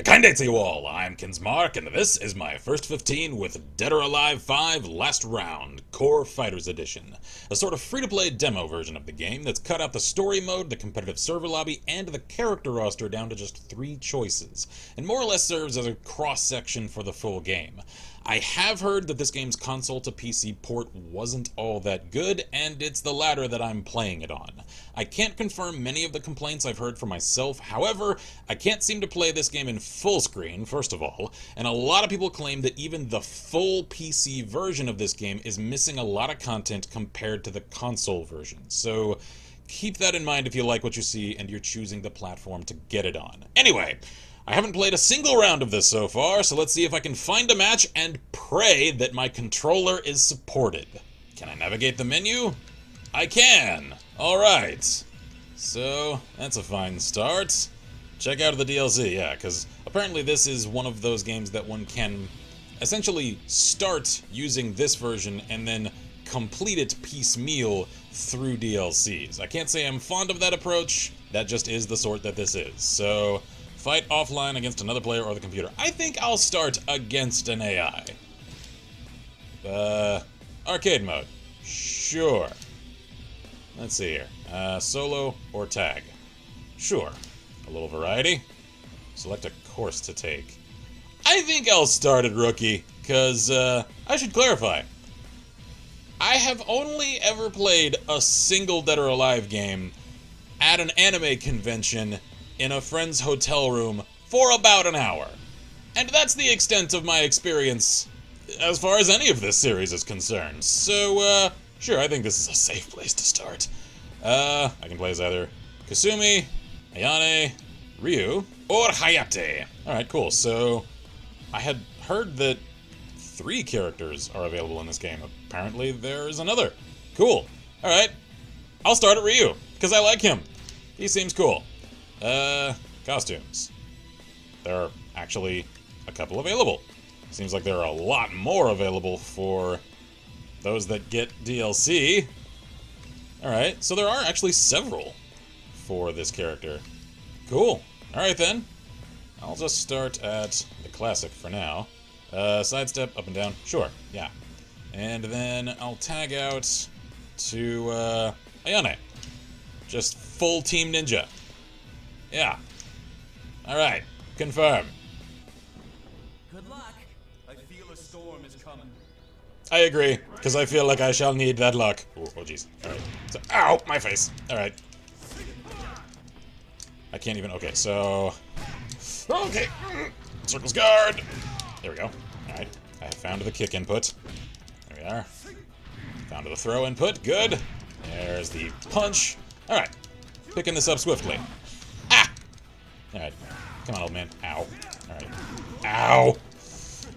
Kind day to you all, I'm Kinsmarck, and this is my first 15 with Dead or Alive 5 Last Round, Core Fighters Edition. A sort of free-to-play demo version of the game that's cut out the story mode, the competitive server lobby, and the character roster down to just 3 choices, and more or less serves as a cross-section for the full game. I have heard that this game's console to PC port wasn't all that good, and it's the latter that I'm playing it on. I can't confirm many of the complaints I've heard for myself, however, I can't seem to play this game in full screen, first of all, and a lot of people claim that even the full PC version of this game is missing a lot of content compared to the console version, so keep that in mind if you like what you see and you're choosing the platform to get it on. Anyway, I haven't played a single round of this so far, so let's see if I can find a match and pray that my controller is supported. Can I navigate the menu? I can! Alright. So, that's a fine start. Check out the DLC, yeah, because apparently this is one of those games that one can essentially start using this version and then complete it piecemeal through DLCs. I can't say I'm fond of that approach, that just is the sort that this is. So, fight offline against another player or the computer. I think I'll start against an AI. Arcade mode. Sure. Let's see here. Solo or tag. Sure. A little variety. Select a course to take. I think I'll start at rookie, because, I should clarify. I have only ever played a single Dead or Alive game at an anime convention in a friend's hotel room for about an hour. And that's the extent of my experience as far as any of this series is concerned. So, sure, I think this is a safe place to start. I can play as either Kasumi, Ayane, Ryu, or Hayate. Alright, cool. So, I had heard that 3 characters are available in this game. Apparently, there's another. Cool. Alright, I'll start at Ryu, because I like him. He seems cool. Costumes. There are actually a couple available. Seems like there are a lot more available for those that get DLC. Alright, so there are actually several for this character. Cool. Alright then. I'll just start at the classic for now. Sidestep, up and down. Sure, yeah. And then I'll tag out to, Ayane. Just full Team Ninja. Yeah. Alright. Confirm. Good luck. I feel a storm is coming. I agree, because I feel like I shall need that luck. Oh jeez. Alright. So, ow! My face. Alright. I can't even... Okay, so... Okay. Circle's guard. There we go. Alright. I have found the kick input. There we are. Found the throw input. Good. There's the punch. Alright. Picking this up swiftly. Ah! Alright. Come on, old man. Ow. Alright. Ow!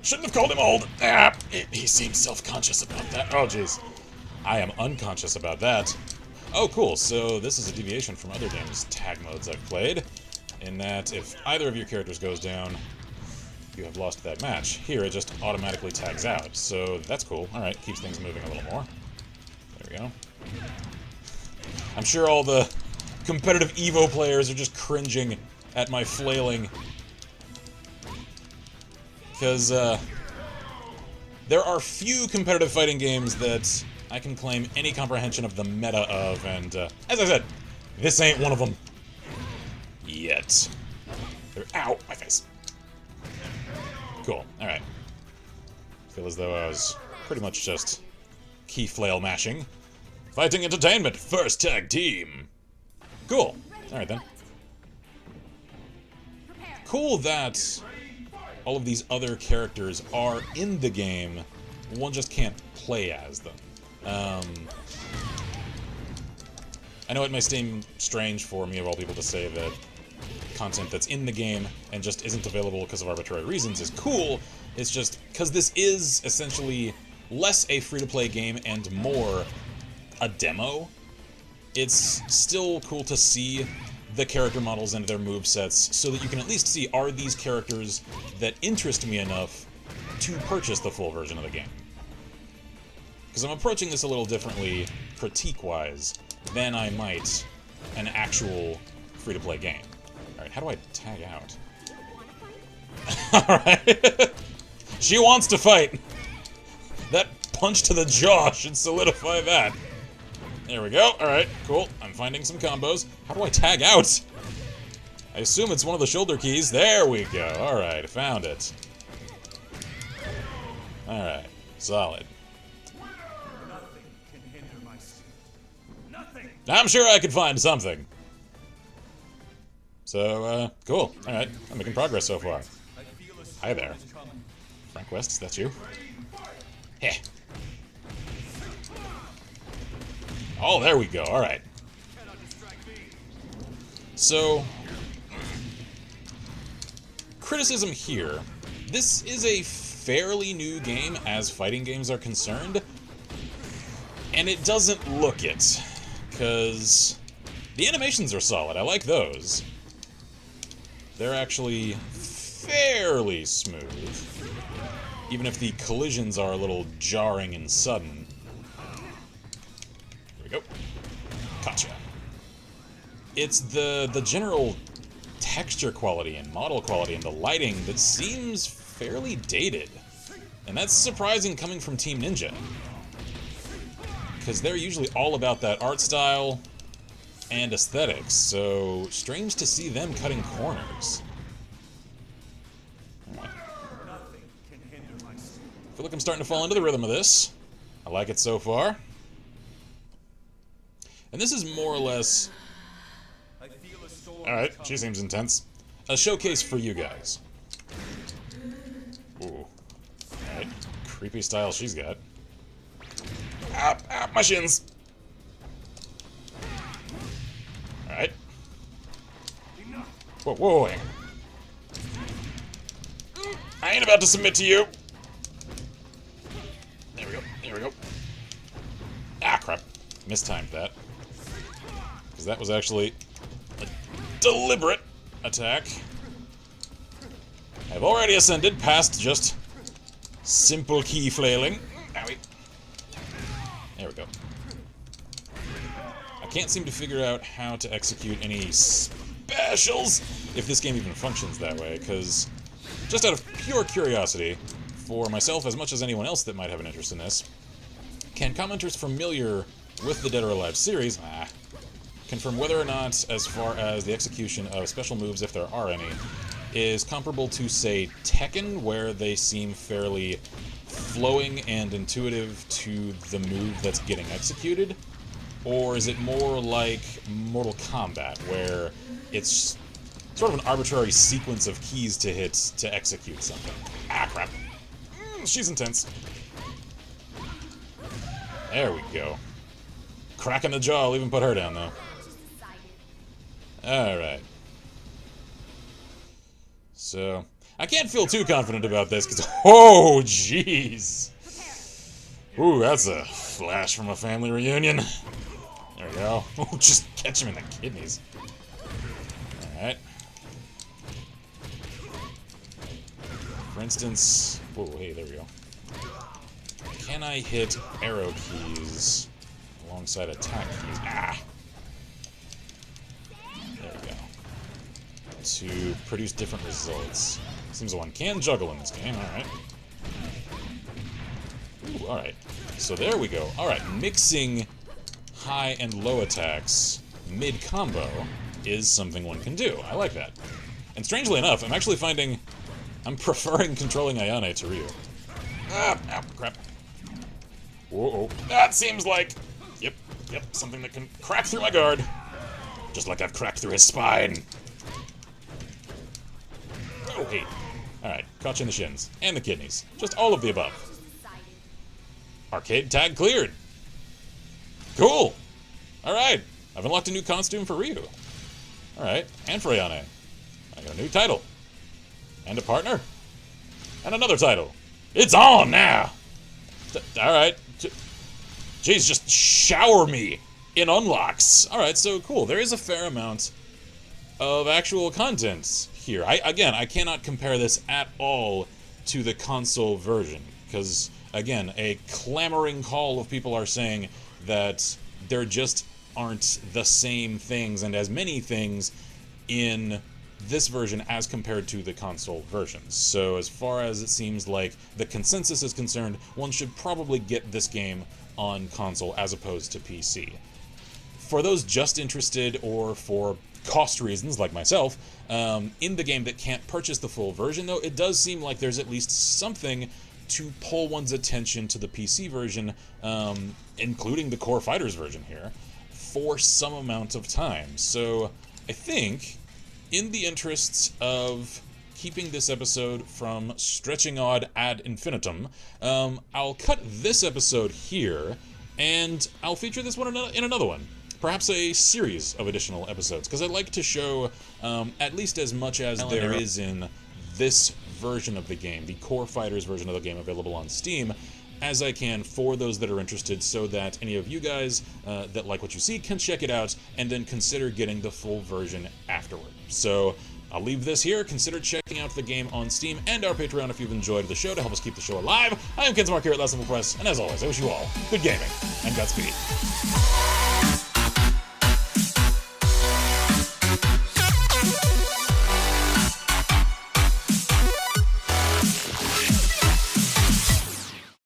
Shouldn't have called him old. Ah! He seems self-conscious about that. Oh, jeez. I am unconscious about that. Oh, cool. So this is a deviation from other games' tag modes I've played, in that if either of your characters goes down, you have lost that match. Here, it just automatically tags out. So that's cool. Alright, keeps things moving a little more. There we go. I'm sure all the competitive Evo players are just cringing at my flailing. Because, there are few competitive fighting games that I can claim any comprehension of the meta of, and, as I said, this ain't one of them. Yet. Ow! My face. Cool. Alright. Feel as though I was pretty much just key flail mashing. Fighting Entertainment, first tag team! Cool. Alright then. Cool that all of these other characters are in the game, one just can't play as them. I know it may seem strange for me of all people to say that content that's in the game and just isn't available because of arbitrary reasons is cool. It's just because this is essentially less a free-to-play game and more a demo. It's still cool to see the character models and their movesets so that you can at least see, are these characters that interest me enough to purchase the full version of the game? Because I'm approaching this a little differently, critique-wise, than I might an actual free-to-play game. Alright, how do I tag out? Alright. She wants to fight. That punch to the jaw should solidify that. There we go. Alright, cool. I'm finding some combos. How do I tag out? I assume it's one of the shoulder keys. There we go. Alright, I found it. Alright, solid. Nothing can hinder my speed. Nothing. I'm sure I could find something. So, cool. Alright, I'm making progress so far. I feel a Hi there. storm is coming. Frank West, is that you? Heh. Oh, there we go. Alright. Cannot distract me. So, criticism here. This is a fairly new game as fighting games are concerned, and it doesn't look it, because the animations are solid. I like those. They're actually fairly smooth, even if the collisions are a little jarring and sudden. Here we go. Gotcha. It's the general texture quality and model quality and the lighting that seems fairly dated. And that's surprising coming from Team Ninja, because they're usually all about that art style and aesthetics, so strange to see them cutting corners. Alright. Nothing can hinder my speed. I feel like I'm starting to fall into the rhythm of this. I like it so far. And this is more or less... I feel a storm. Alright, is she coming. seems intense. A showcase for you guys. Ooh. Alright, creepy style she's got. Ah, ah, my shins! Alright. Enough. Whoa, whoa, whoa. I ain't about to submit to you! There we go, there we go. Ah, crap. Mistimed that. Because that was actually a deliberate attack. I've already ascended past just simple key flailing. Owie. There we go. I can't seem to figure out how to execute any specials, if this game even functions that way, because just out of pure curiosity, for myself as much as anyone else that might have an interest in this, can commenters familiar with the Dead or Alive series confirm whether or not, as far as the execution of special moves, if there are any, is comparable to, say, Tekken, where they seem fairly flowing and intuitive to the move that's getting executed? Or is it more like Mortal Kombat, where it's sort of an arbitrary sequence of keys to hit to execute something? Ah, crap. She's intense. There we go. Crack in the jaw, I'll even put her down, though. Alright. So, I can't feel too confident about this, because... Oh, jeez! Ooh, that's a flash from a family reunion. There we go. Oh, just catch him in the kidneys. Alright. For instance... Whoa, hey, there we go. Can I hit arrow keys alongside attack keys? Ah! There we go. To produce different results. Seems one can juggle in this game, alright. Ooh, alright. So there we go. Alright, mixing high and low attacks mid-combo is something one can do. I like that. And strangely enough, I'm actually finding I'm preferring controlling Ayane to Ryu. Ah, ow, crap. Whoa, that seems like... Yep, something that can crack through my guard. Just like I've cracked through his spine. Oh, hey. Alright, caught you in the shins. And the kidneys. Just all of the above. Arcade tag cleared. Cool. Alright, I've unlocked a new costume for Ryu. Alright, and for Ayane. I got a new title. And a partner. And another title. It's on now! Alright. Jeez, just shower me in unlocks. Alright, so cool. There is a fair amount of actual content here. Again, I cannot compare this at all to the console version, because, again, a clamoring call of people are saying that there just aren't the same things and as many things in this version as compared to the console versions. So as far as it seems like the consensus is concerned, one should probably get this game on console as opposed to PC. For those just interested, or for cost reasons like myself, in the game that can't purchase the full version, though, it does seem like there's at least something to pull one's attention to the PC version, including the Core Fighters version here, for some amount of time. So I think, in the interests of keeping this episode from stretching on ad infinitum, I'll cut this episode here, and I'll feature this one in another one. Perhaps a series of additional episodes, because I'd like to show at least as much as there is in this version of the game, the Core Fighters version of the game available on Steam, as I can for those that are interested, so that any of you guys that like what you see can check it out and then consider getting the full version afterward. So I'll leave this here. Consider checking out the game on Steam and our Patreon if you've enjoyed the show to help us keep the show alive. I am Kinsmarck here at Last Level Press, and as always, I wish you all good gaming and Godspeed.